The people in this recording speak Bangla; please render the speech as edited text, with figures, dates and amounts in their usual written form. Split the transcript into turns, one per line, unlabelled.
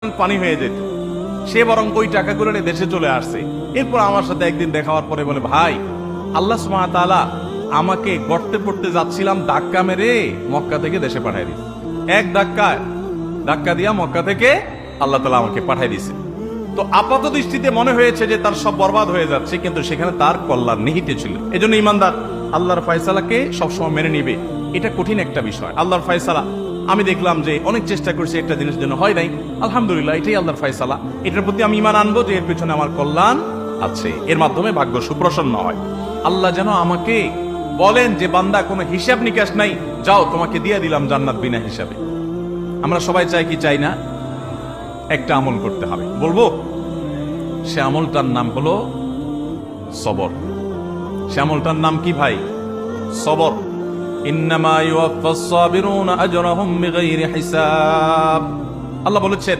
পানি হয়ে যেত। সে বরং ওই টাকাগুলো নিয়ে দেশে চলে আসছে। এরপর আমার সাথে একদিন দেখা হওয়ার পরে বলে, ভাই আল্লাহ সুবহানাহু ওয়া তাআলা আমাকে গর্তে পড়তে যাচ্ছিলাম, ধাক্কা মেরে মক্কা থেকে দেশে পাঠিয়ে দিয়েছে। এক ধাক্কা দিয়া মক্কা থেকে আল্লাহ তাআলা আমাকে পাঠিয়ে দিয়েছে। তো আপাত দৃষ্টিতে মনে হয়েছে যে তার সব বরবাদ হয়ে যাচ্ছে, কিন্তু সেখানে তার কল্যাণ নিহিত ছিল। এজন্য ইমানদার আল্লাহর ফয়সালাকে সবসময় মেনে নিবে। এটা কঠিন একটা বিষয়। আল্লাহর ফয়সালা আমি দেখলাম যে অনেক চেষ্টা করছি, একটা জিনিসের জন্য হয় নাই, আলহামদুলিল্লাহ এটাই আল্লাহর ফয়সালা। এটার প্রতি আমি ঈমান আনবো যে এর পেছনে আমার কল্যাণ আছে, এর মাধ্যমে ভাগ্য সুপ্রসন্ন হয়। আল্লাহ যেন আমাকে বলেন যে বান্দা কোনো হিসাব নিকাশ নাই, যাও তোমাকে দিয়ে দিলাম জান্নাত বিনা হিসাবে। আমরা সবাই চাই কি চাই না? একটা আমল করতে হবে, বলবো সে আমলটার নাম হলো সবর। সে আমলটার নাম কি ভাই? সবর। ইন্নামা ইউওয়াফাস সাবিরুনা আজরাহুম বিগাইরি হিসাব। আল্লাহ বলেছেন